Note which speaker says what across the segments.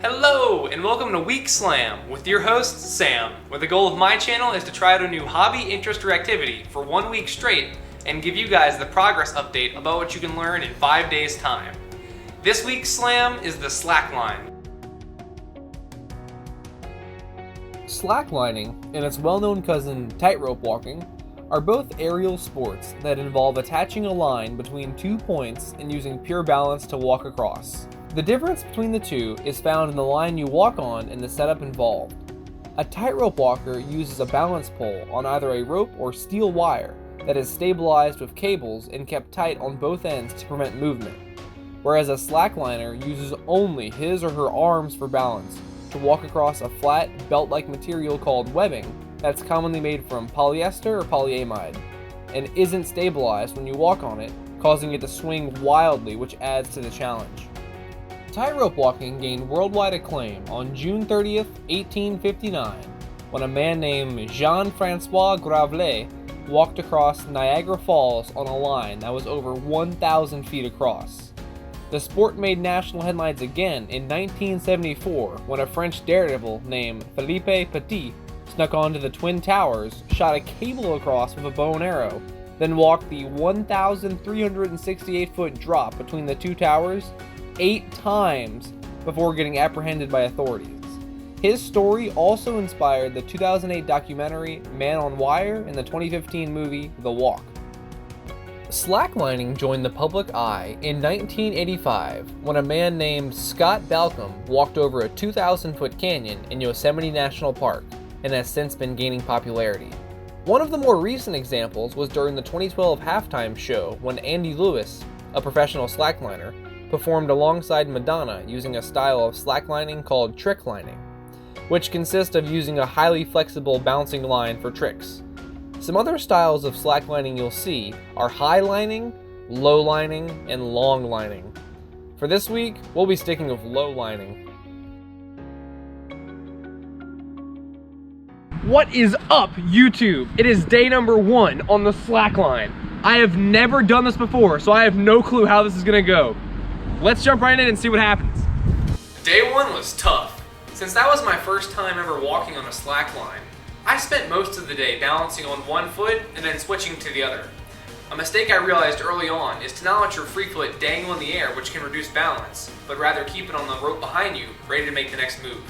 Speaker 1: Hello, and welcome to Week Slam with your host, Sam, where the goal of my channel is to try out a new hobby, interest, or activity for 1 week straight and give you guys the progress update about what you can learn in 5 days' time. This week's slam is the slackline.
Speaker 2: Slacklining and its well-known cousin tightrope walking are both aerial sports that involve attaching a line between 2 points and using pure balance to walk across. The difference between the two is found in the line you walk on and the setup involved. A tightrope walker uses a balance pole on either a rope or steel wire that is stabilized with cables and kept tight on both ends to prevent movement, whereas a slackliner uses only his or her arms for balance to walk across a flat, belt-like material called webbing that's commonly made from polyester or polyamide, and isn't stabilized when you walk on it, causing it to swing wildly, which adds to the challenge. Tightrope walking gained worldwide acclaim on June 30th, 1859, when a man named Jean-Francois Gravelet walked across Niagara Falls on a line that was over 1,000 feet across. The sport made national headlines again in 1974 when a French daredevil named Philippe Petit snuck onto the Twin Towers, shot a cable across with a bow and arrow, then walked the 1,368-foot drop between the two towers 8 times before getting apprehended by authorities. His story also inspired the 2008 documentary Man on Wire and the 2015 movie The Walk. Slacklining joined the public eye in 1985 when a man named Scott Balcom walked over a 2,000-foot canyon in Yosemite National Park and has since been gaining popularity. One of the more recent examples was during the 2012 halftime show when Andy Lewis, a professional slackliner, performed alongside Madonna using a style of slacklining called tricklining, which consists of using a highly flexible bouncing line for tricks. Some other styles of slacklining you'll see are highlining, lowlining, and longlining. For this week, we'll be sticking with lowlining.
Speaker 1: What is up, YouTube? It is day number 1 on the slackline. I have never done this before, so I have no clue how this is gonna go. Let's jump right in and see what happens. Day 1 was tough. Since that was my first time ever walking on a slackline, I spent most of the day balancing on one foot and then switching to the other. A mistake I realized early on is to not let your free foot dangle in the air, which can reduce balance, but rather keep it on the rope behind you, ready to make the next move.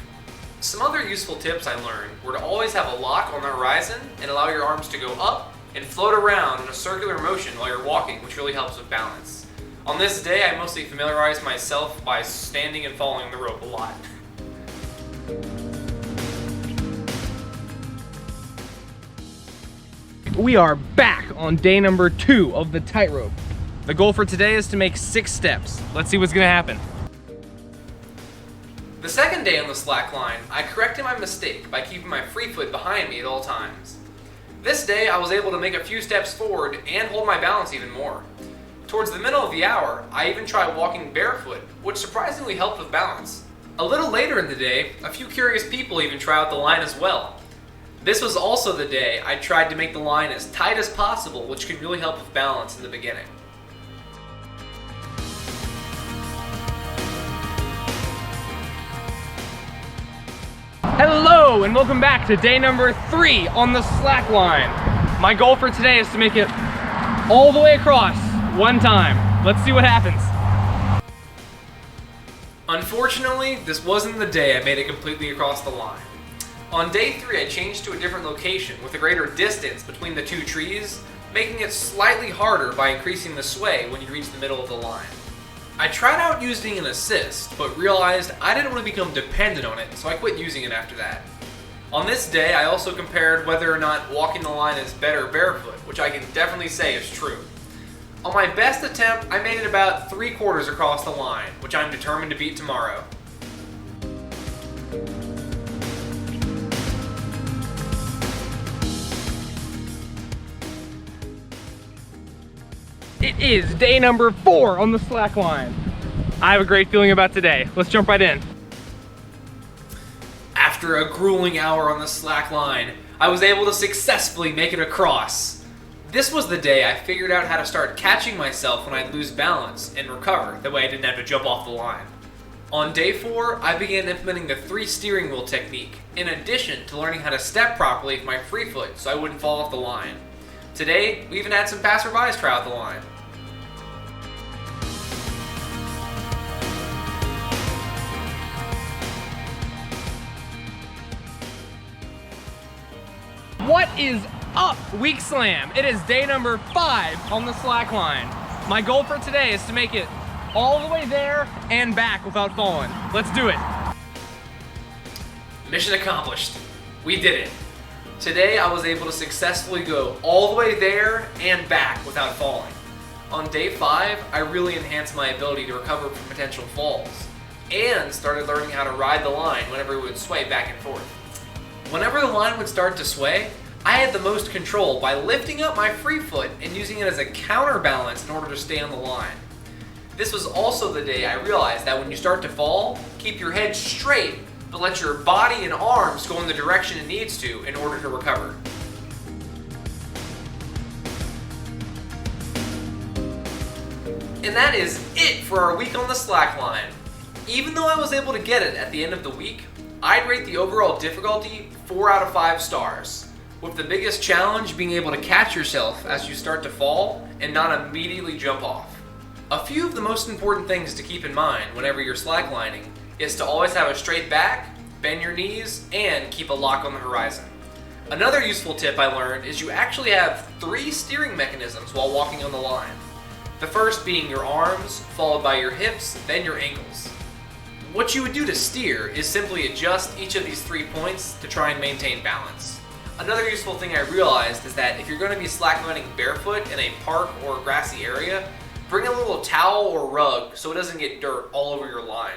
Speaker 1: Some other useful tips I learned were to always have a lock on the horizon and allow your arms to go up and float around in a circular motion while you're walking, which really helps with balance. On this day, I mostly familiarized myself by standing and following the rope a lot. We are back on day number 2 of the tightrope. The goal for today is to make 6 steps. Let's see what's gonna happen. The second day on the slackline, I corrected my mistake by keeping my free foot behind me at all times. This day, I was able to make a few steps forward and hold my balance even more. Towards the middle of the hour, I even tried walking barefoot, which surprisingly helped with balance. A little later in the day, a few curious people even tried out the line as well. This was also the day I tried to make the line as tight as possible, which could really help with balance in the beginning. Hello, and welcome back to day number 3 on the slackline. My goal for today is to make it all the way across 1 time. Let's see what happens. Unfortunately, this wasn't the day I made it completely across the line. On day 3, I changed to a different location with a greater distance between the 2 trees, making it slightly harder by increasing the sway when you reach the middle of the line. I tried out using an assist, but realized I didn't want to become dependent on it, so I quit using it after that. On this day, I also compared whether or not walking the line is better barefoot, which I can definitely say is true. On my best attempt, I made it about 3/4 across the line, which I'm determined to beat tomorrow. It is day number 4 on the slackline. I have a great feeling about today. Let's jump right in. After a grueling hour on the slackline, I was able to successfully make it across. This was the day I figured out how to start catching myself when I'd lose balance and recover, that way I didn't have to jump off the line. On day 4, I began implementing the 3 steering wheel technique, in addition to learning how to step properly with my free foot so I wouldn't fall off the line. Today, we even had some passerbys try out the line. What is up, Week Slam? It is day number 5 on the slackline. My goal for today is to make it all the way there and back without falling. Let's do it. Mission accomplished. We did it. Today I was able to successfully go all the way there and back without falling. On day 5, I really enhanced my ability to recover from potential falls and started learning how to ride the line whenever it would sway back and forth. Whenever the line would start to sway, I had the most control by lifting up my free foot and using it as a counterbalance in order to stay on the line. This was also the day I realized that when you start to fall, keep your head straight, but let your body and arms go in the direction it needs to in order to recover. And that is it for our week on the slackline. Even though I was able to get it at the end of the week, I'd rate the overall difficulty 4 out of 5 stars, with the biggest challenge being able to catch yourself as you start to fall and not immediately jump off. A few of the most important things to keep in mind whenever you're slacklining is to always have a straight back, bend your knees, and keep a lock on the horizon. Another useful tip I learned is you actually have 3 steering mechanisms while walking on the line. The first being your arms, followed by your hips, then your ankles. What you would do to steer is simply adjust each of these 3 points to try and maintain balance. Another useful thing I realized is that if you're going to be slacklining barefoot in a park or grassy area, bring a little towel or rug so it doesn't get dirt all over your line.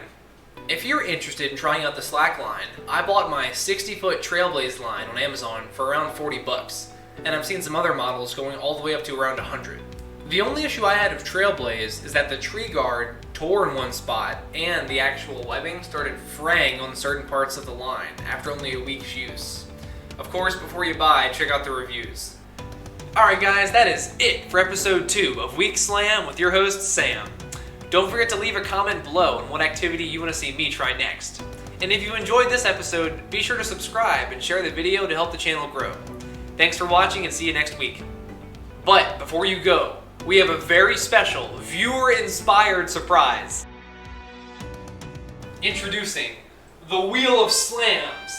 Speaker 1: If you're interested in trying out the slackline, I bought my 60-foot Trailblaze line on Amazon for around 40 bucks, and I've seen some other models going all the way up to around 100. The only issue I had of Trailblaze is that the tree guard tore in one spot and the actual webbing started fraying on certain parts of the line after only a week's use. Of course, before you buy, check out the reviews. Alright guys, that is it for episode 2 of Week Slam with your host, Sam. Don't forget to leave a comment below on what activity you want to see me try next. And if you enjoyed this episode, be sure to subscribe and share the video to help the channel grow. Thanks for watching and see you next week. But before you go, we have a very special viewer-inspired surprise. Introducing the Wheel of Slams.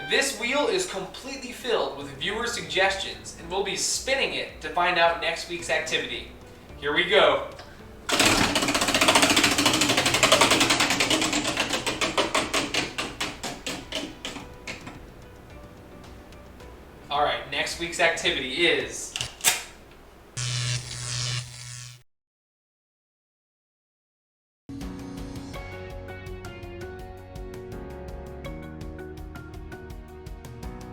Speaker 1: This wheel is completely filled with viewer suggestions, and we'll be spinning it to find out next week's activity. Here we go. Alright, next week's activity is